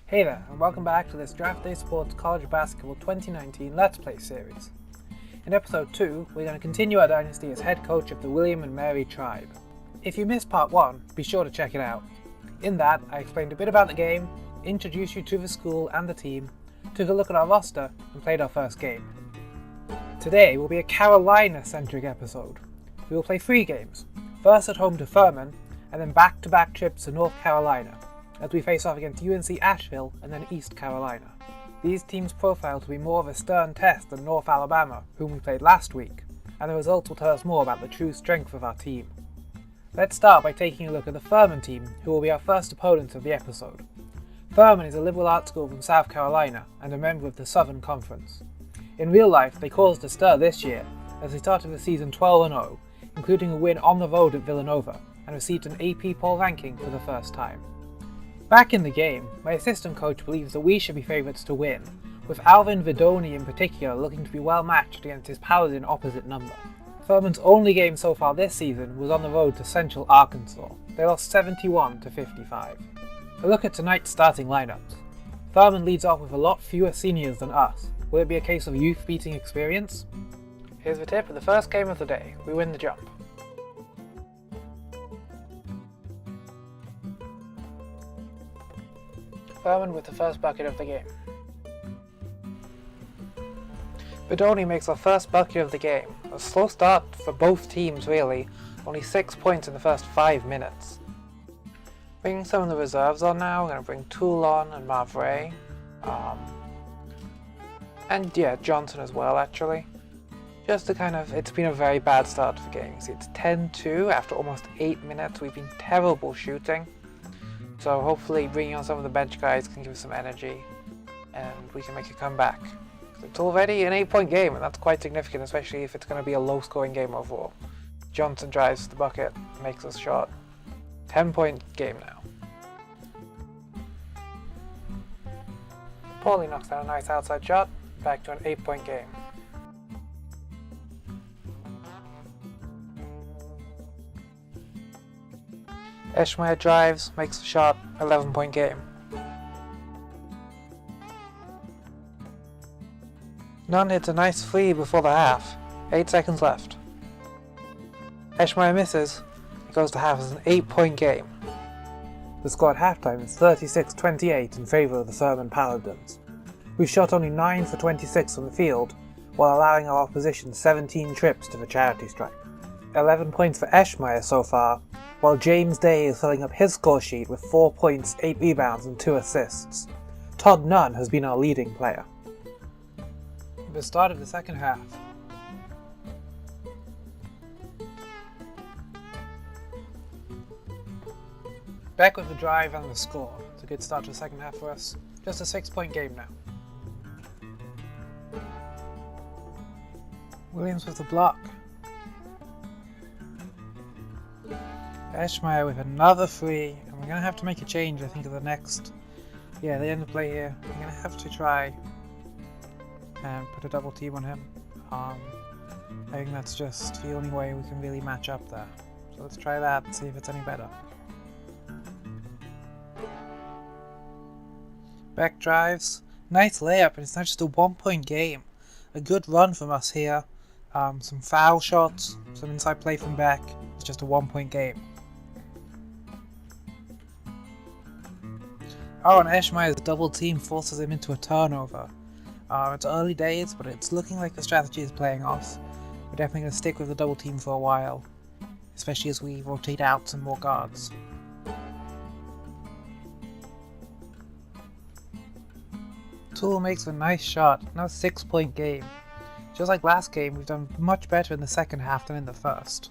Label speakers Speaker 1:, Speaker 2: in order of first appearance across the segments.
Speaker 1: Hey there, and welcome back to this Draft Day Sports College Basketball 2019 Let's Play series. In episode 2, we're going to continue our dynasty as head coach of the William and Mary tribe. If you missed part 1, be sure to check it out. In that, I explained a bit about the game, introduced you to the school and the team, took a look at our roster, and played our first game. Today will be a Carolina-centric episode. We will play 3 games, first at home to Furman, and then back-to-back trips to North Carolina, as we face off against UNC Asheville and then East Carolina. These teams profile to be more of a stern test than North Alabama, whom we played last week, and the results will tell us more about the true strength of our team. Let's start by taking a look at the Furman team, who will be our first opponents of the episode. Furman is a liberal arts school from South Carolina and a member of the Southern Conference. In real life, they caused a stir this year, as they started the season 12-0, including a win on the road at Villanova, and received an AP poll ranking for the first time. Back in the game, my assistant coach believes that we should be favourites to win, with Alvin Vidoni in particular looking to be well matched against his Paladin opposite number. Furman's only game so far this season was on the road to Central Arkansas. They lost 71-55. A look at tonight's starting lineups. Furman leads off with a lot fewer seniors than us. Will it be a case of youth beating experience? Here's the tip of the first game of the day. We win the jump. Furman with the first bucket of the game. Vidoni makes our first bucket of the game. A slow start for both teams really, only 6 points in the first 5 minutes. Bringing some of the reserves on now, we're going to bring Toole on and Mavray. And yeah, Johnson as well actually. Just to it's been a very bad start for games. It's 10-2 after almost 8 minutes. We've been terrible shooting. So hopefully bringing on some of the bench guys can give us some energy and we can make a comeback. It's already an 8-point game and that's quite significant, especially if it's going to be a low scoring game overall. Johnson drives the bucket, makes us shot. 10-point game now. Paulie knocks down a nice outside shot, back to an 8-point game. Eschmeyer drives, makes a shot, 11-point game. Nunn hits a nice free before the half, 8 seconds left. Eschmeyer misses, it goes to half as an 8-point game. The score at halftime is 36-28 in favour of the Furman Paladins. We've shot only 9 for 26 from the field, while allowing our opposition 17 trips to the charity stripe. 11 points for Eschmeyer so far, while James Day is filling up his score sheet with 4 points, 8 rebounds and 2 assists. Todd Nunn has been our leading player. The start of the second half. Back with the drive and the score. It's a good start to the second half for us. Just a 6-point game now. Williams with the block. Eschmeyer with another free, and we're going to have to make a change I think at the end of play here. We're going to have to try and put a double team on him. I think that's just the only way we can really match up there. So let's try that and see if it's any better. Back drives, nice layup, and it's not just a 1-point game. A good run from us here. Some foul shots, some inside play from Beck. It's just a 1-point game. Oh, and Eschmeyer's double team forces him into a turnover. It's early days, but it's looking like the strategy is playing off. We're definitely going to stick with the double team for a while, especially as we rotate out some more guards. Toole makes a nice shot, now 6-point game. Just like last game, we've done much better in the second half than in the first.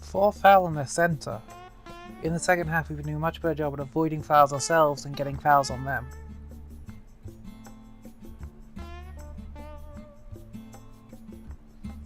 Speaker 1: 4 foul in the center. In the second half, we've been doing a much better job at avoiding fouls ourselves and getting fouls on them.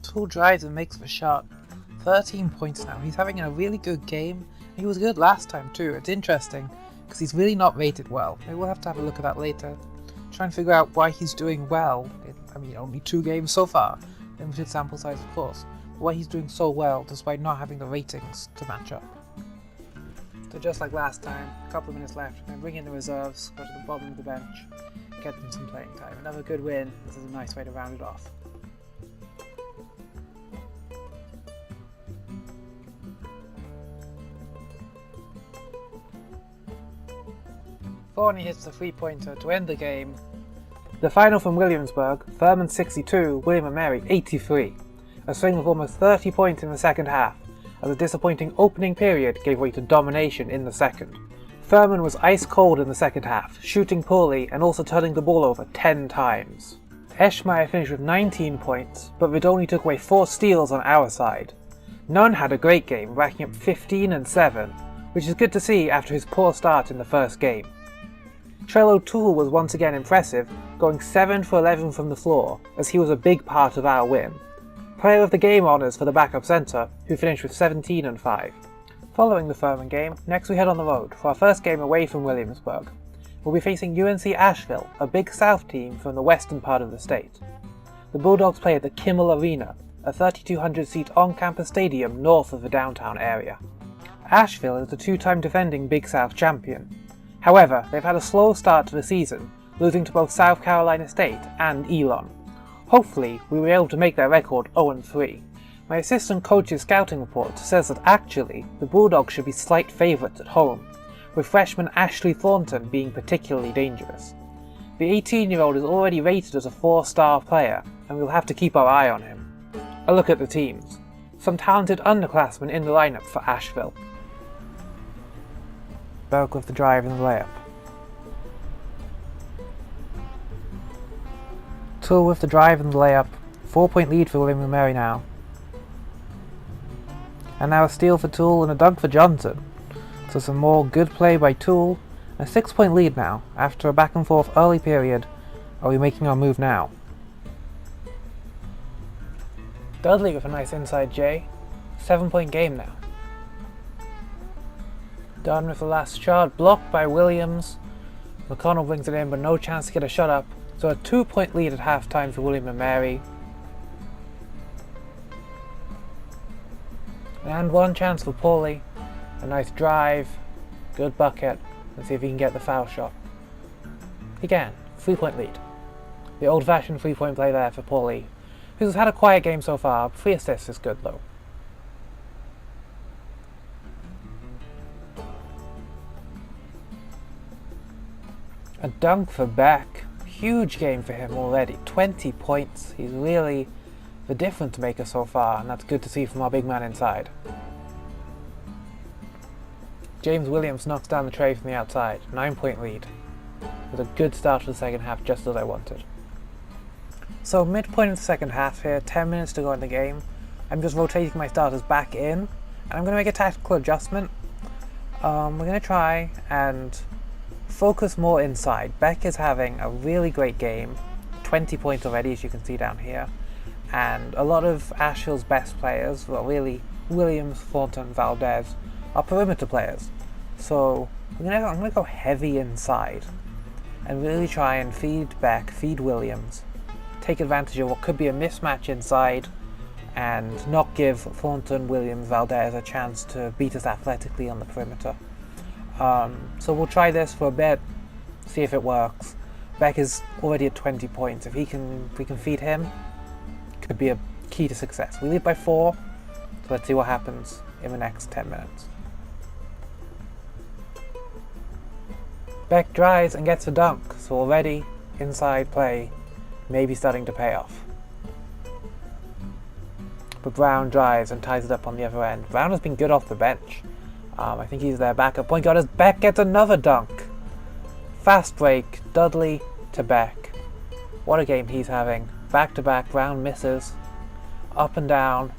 Speaker 1: Toole drives and makes the shot. 13 points now. He's having a really good game. He was good last time too. It's interesting because he's really not rated well. Maybe we'll have to have a look at that later. Try and figure out why he's doing well. Only 2 games so far. Limited sample size, of course. Why he's doing so well despite not having the ratings to match up. So just like last time, a couple of minutes left, I'm going to bring in the reserves, go to the bottom of the bench, get them some playing time. Another good win. This is a nice way to round it off. Thorny hits the 3-pointer to end the game. The final from Williamsburg, Furman 62, William & Mary 83. A swing of almost 30 points in the second half, as a disappointing opening period gave way to domination in the second. Furman was ice cold in the second half, shooting poorly and also turning the ball over 10 times. Eschmeyer finished with 19 points, but Vidoni took away 4 steals on our side. Nunn had a great game, racking up 15 and 7, which is good to see after his poor start in the first game. Trell O'Toole was once again impressive, going 7 for 11 from the floor, as he was a big part of our win. Player of the game honours for the backup centre, who finished with 17 and 5. Following the Furman game, next we head on the road for our first game away from Williamsburg. We'll be facing UNC Asheville, a Big South team from the western part of the state. The Bulldogs play at the Kimmel Arena, a 3,200-seat on-campus stadium north of the downtown area. Asheville is the 2-time defending Big South champion. However, they've had a slow start to the season, losing to both South Carolina State and Elon. Hopefully, we were able to make their record 0-3. My assistant coach's scouting report says that actually, the Bulldogs should be slight favourites at home, with freshman Ashley Thornton being particularly dangerous. The 18-year-old is already rated as a 4-star player, and we'll have to keep our eye on him. A look at the teams. Some talented underclassmen in the lineup for Asheville. Berg with the drive and the layup. Toole with the drive and the layup. 4-point lead for William & Mary now. And now a steal for Toole and a dunk for Johnson. So some more good play by Toole. A 6-point lead now. After a back and forth early period, are we making our move now? Dudley with a nice inside J. 7-point game now. Dunn with the last shot, blocked by Williams. McConnell brings it in, but no chance to get a shot up. So a 2-point lead at halftime for William & Mary. And one chance for Paulie. A nice drive, good bucket. Let's see if he can get the foul shot. Again, 3-point lead. The old-fashioned 3-point play there for Paulie, who's had a quiet game so far. 3 assists is good though. A dunk for Beck. Huge game for him already. 20 points. He's really the difference maker so far, and that's good to see from our big man inside. James Williams knocks down the tray from the outside. 9-point lead. With a good start to the second half, just as I wanted. So midpoint of the second half here, 10 minutes to go in the game. I'm just rotating my starters back in, and I'm going to make a tactical adjustment. We're going to try and focus more inside. Beck is having a really great game, 20 points already as you can see down here, and a lot of Asheville's best players, well really Williams, Thornton, Valdez, are perimeter players. So I'm going to go heavy inside and really try and feed Beck, feed Williams, take advantage of what could be a mismatch inside and not give Thornton, Williams, Valdez a chance to beat us athletically on the perimeter. So we'll try this for a bit, see if it works. Beck is already at 20 points. If we can feed him, it could be a key to success. We lead by 4, so let's see what happens in the next 10 minutes. Beck drives and gets a dunk, so already inside play maybe starting to pay off. But Brown drives and ties it up on the other end. Brown has been good off the bench. I think he's their backup point guard as Beck gets another dunk. Fast break, Dudley to Beck. What a game he's having. Back to back, Brown misses. Up and down.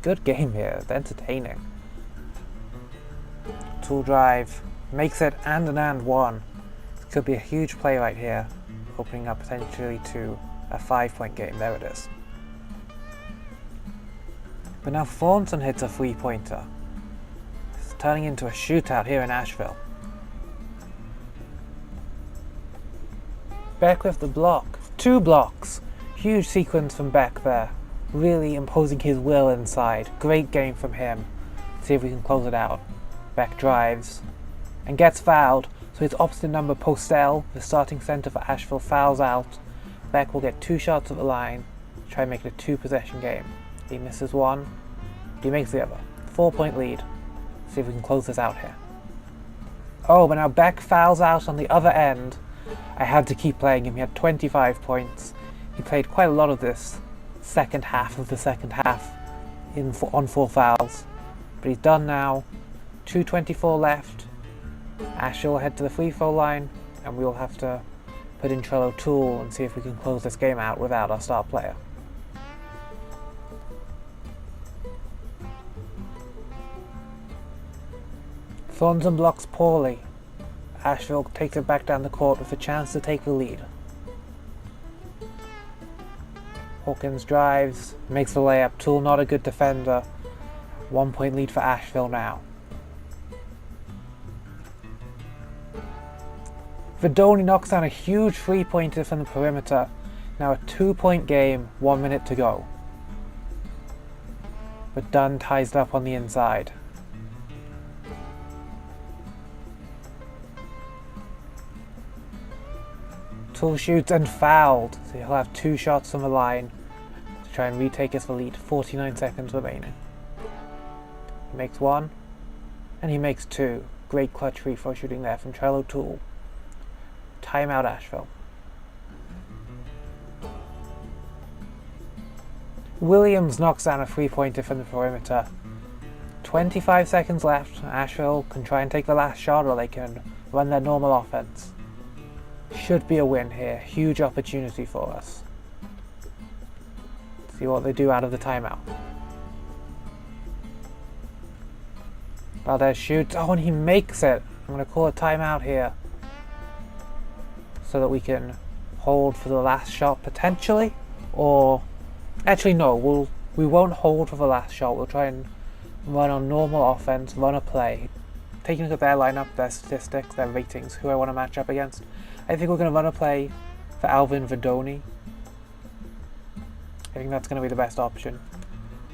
Speaker 1: Good game here, it's entertaining. Tool drive, makes it and one. This could be a huge play right here, opening up potentially to a 5-point game. There it is. But now Thornton hits a 3-pointer. Turning into a shootout here in Asheville. Beck with the block. 2 blocks. Huge sequence from Beck there. Really imposing his will inside. Great game from him. See if we can close it out. Beck drives and gets fouled, so his opposite number Postel, the starting centre for Asheville, fouls out. Beck will get 2 shots at the line to try and make it a 2-possession game. He misses one, he makes the other. 4-point lead. See if we can close this out here. Oh, but now Beck fouls out on the other end. I had to keep playing him. He had 25 points. He played quite a lot of this second half of the second half on 4 fouls. But he's done now. 2:24 left. Asheville will head to the free throw line, and we'll have to put in Trello Tool and see if we can close this game out without our star player. Thornton blocks poorly. Asheville takes it back down the court with a chance to take the lead. Hawkins drives, makes the layup. Tool not a good defender. 1-point lead for Asheville now. Vidoni knocks down a huge 3-pointer from the perimeter. Now a 2-point game, 1 minute to go. But Dunn ties it up on the inside. Tool shoots and fouled, so he'll have 2 shots from the line to try and retake his lead. 49 seconds remaining. He makes 1, and he makes 2. Great clutch free throw shooting there from Trello Tool. Timeout Asheville. Williams knocks down a 3-pointer from the perimeter. 25 seconds left. Asheville can try and take the last shot, or they can run their normal offense. Should be a win here. Huge opportunity for us. See what they do out of the timeout. Valdez shoots. Oh, and he makes it. I'm going to call a timeout here, so that we can hold for the last shot potentially. Or actually no, we won't hold for the last shot. We'll try and run on normal offense, run a play. Taking a look at their lineup, their statistics, their ratings, who I want to match up against. I think we're going to run a play for Alvin Vidoni. I think that's going to be the best option.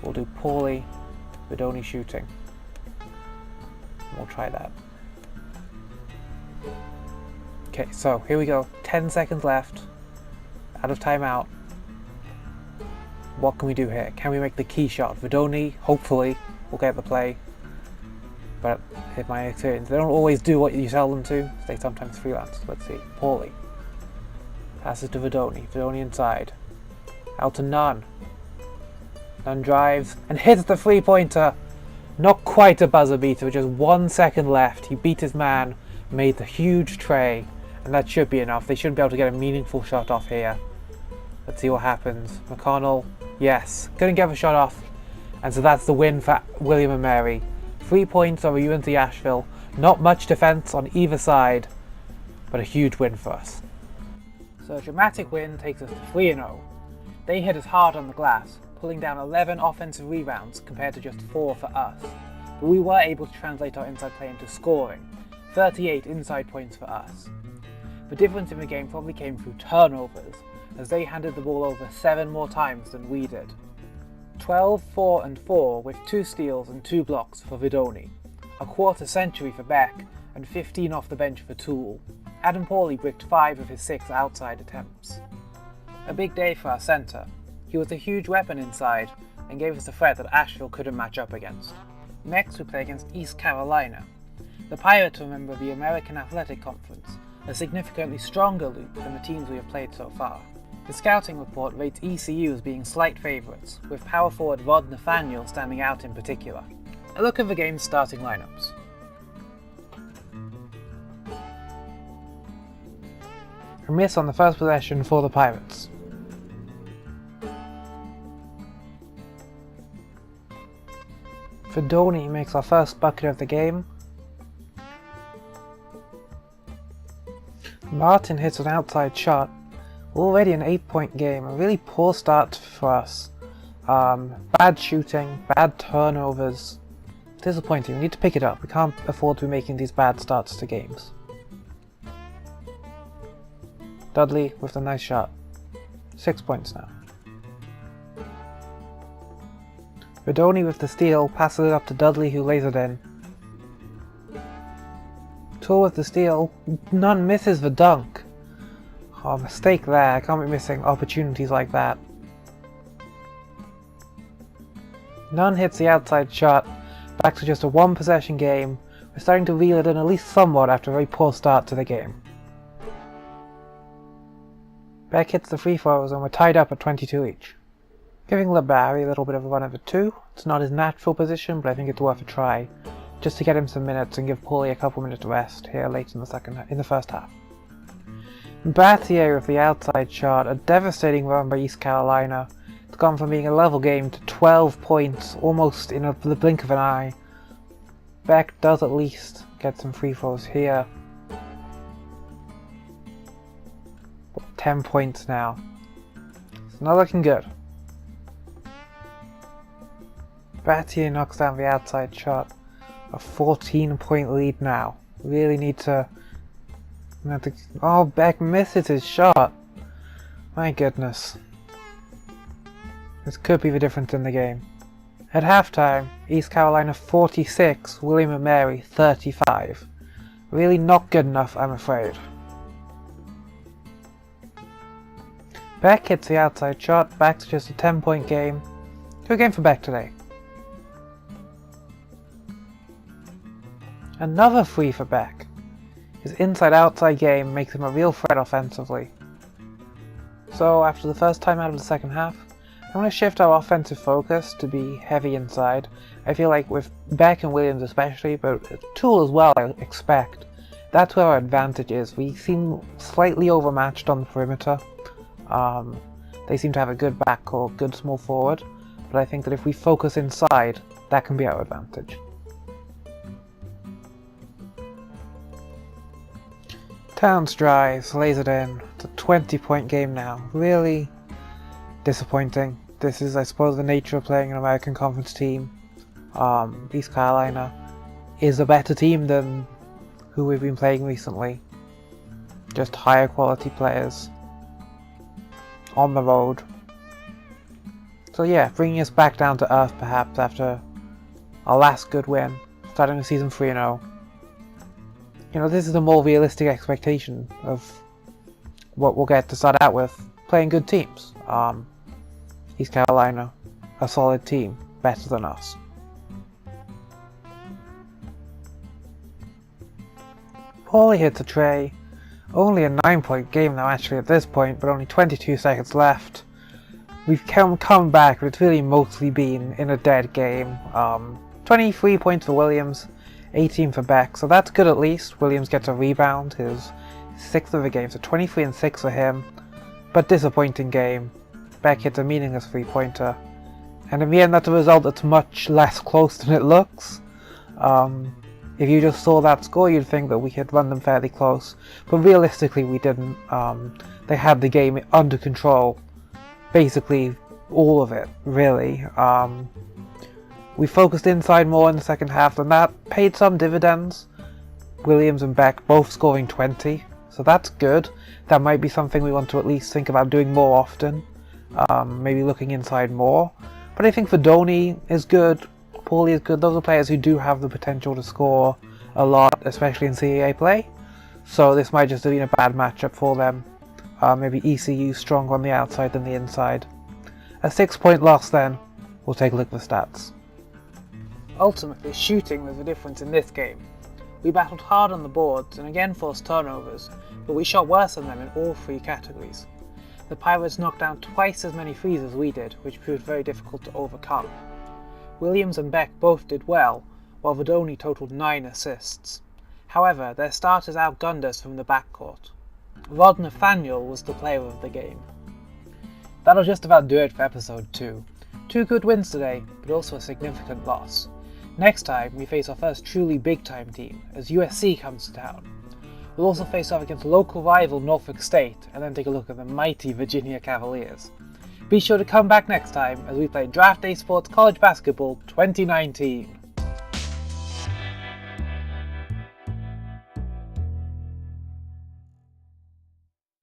Speaker 1: We'll do Paulie, Vidoni shooting. We'll try that. Okay, so here we go. 10 seconds left. Out of timeout. What can we do here? Can we make the key shot? Vidoni, hopefully, will get the play. But in my experience, they don't always do what you tell them to. They sometimes freelance. Let's see. Paulie. Passes to Vidoni. Vidoni inside. Out to Nunn. Nunn drives and hits the 3-pointer. Not quite a buzzer beater, with just 1 second left. He beat his man, made the huge tray, and that should be enough. They shouldn't be able to get a meaningful shot off here. Let's see what happens. McConnell, yes, couldn't get a shot off. And so that's the win for William and Mary. 3 points over UNC Asheville. Not much defense on either side, but a huge win for us. So a dramatic win takes us to 3-0. They hit us hard on the glass, pulling down 11 offensive rebounds compared to just 4 for us. But we were able to translate our inside play into scoring. 38 inside points for us. The difference in the game probably came through turnovers, as they handed the ball over 7 more times than we did. 12, 4 and 4 with 2 steals and 2 blocks for Vidoni, a quarter century for Beck, and 15 off the bench for Tool. Adam Paulie bricked 5 of his 6 outside attempts. A big day for our centre. He was a huge weapon inside and gave us a threat that Asheville couldn't match up against. Next we play against East Carolina. The Pirates are a member of the American Athletic Conference, a significantly stronger loop than the teams we have played so far. The scouting report rates ECU as being slight favourites, with power forward Rod Nathaniel standing out in particular. A look at the game's starting lineups. A miss on the first possession for the Pirates. Vidoni makes our first bucket of the game. Martin hits an outside shot. Already an 8-point game, a really poor start for us. Bad shooting, bad turnovers. Disappointing, we need to pick it up. We can't afford to be making these bad starts to games. Dudley with a nice shot. 6 points now. Vidoni with the steal, passes it up to Dudley who lays it in. Tool with the steal. None misses the dunk. Oh, mistake there. I can't be missing opportunities like that. None hits the outside shot. Back to just a one possession game. We're starting to reel it in at least somewhat after a very poor start to the game. Beck hits the free throws and we're tied up at 22 each. Giving LeBarry a little bit of a run at the 2. It's not his natural position, but I think it's worth a try, just to get him some minutes and give Paulie a couple minutes rest here late in the first half. Battier with the outside shot, a devastating run by East Carolina. It's gone from being a level game to 12 points almost in the blink of an eye. Beck does at least get some free throws here. 10 points now. It's not looking good. Battier knocks down the outside shot. A 14-point lead now. Really need to... Oh, Beck misses his shot. My goodness. This could be the difference in the game. At halftime, East Carolina 46, William & Mary 35. Really not good enough, I'm afraid. Beck hits the outside shot, back to just a 10-point game. Good game for Beck today. Another free for Beck. His inside-outside game makes him a real threat offensively. So after the first time out of the second half, I'm going to shift our offensive focus to be heavy inside. I feel like with Beck and Williams especially, but Tool as well I expect, that's where our advantage is. We seem slightly overmatched on the perimeter. They seem to have a good backcourt, good small forward, but I think that if we focus inside, that can be our advantage. Towns drives, lays it in. It's a 20-point game now. Really disappointing. This is, I suppose, the nature of playing an American Conference team. East Carolina is a better team than who we've been playing recently. Just higher quality players. On the road. So yeah, bringing us back down to earth perhaps after our last good win, starting the season 3-0. You know, this is a more realistic expectation of what we'll get to start out with, playing good teams. East Carolina, a solid team, better than us. Paulie hits a tray. Only a 9-point game now actually at this point, but only 22 seconds left. We've come back, but it's really mostly been in a dead game. 23 points for Williams, 18 for Beck, so that's good at least. Williams gets a rebound, his 6th of the game, so 23 and 6 for him. But disappointing game. Beck hits a meaningless 3-pointer. And in the end that's a result that's much less close than it looks. If you just saw that score, you'd think that we had run them fairly close, but realistically we didn't. They had the game under control, basically all of it, really. We focused inside more in the second half, and that paid some dividends. Williams and Beck both scoring 20, so that's good. That might be something we want to at least think about doing more often, maybe looking inside more. But I think Fedoni is good. Paulie is good. Those are players who do have the potential to score a lot, especially in CAA play. So this might just have been a bad matchup for them. Maybe ECU stronger on the outside than the inside. A 6-point loss then. We'll take a look at the stats. Ultimately, shooting was the difference in this game. We battled hard on the boards and again forced turnovers, but we shot worse than them in all 3 categories. The Pirates knocked down twice as many threes as we did, which proved very difficult to overcome. Williams and Beck both did well, while Fedoni totaled 9 assists. However, their starters outgunned us from the backcourt. Rod Nathaniel was the player of the game. That'll just about do it for episode 2. 2 good wins today, but also a significant loss. Next time, we face our first truly big-time team, as USC comes to town. We'll also face off against local rival Norfolk State, and then take a look at the mighty Virginia Cavaliers. Be sure to come back next time as we play Draft Day Sports College Basketball 2019.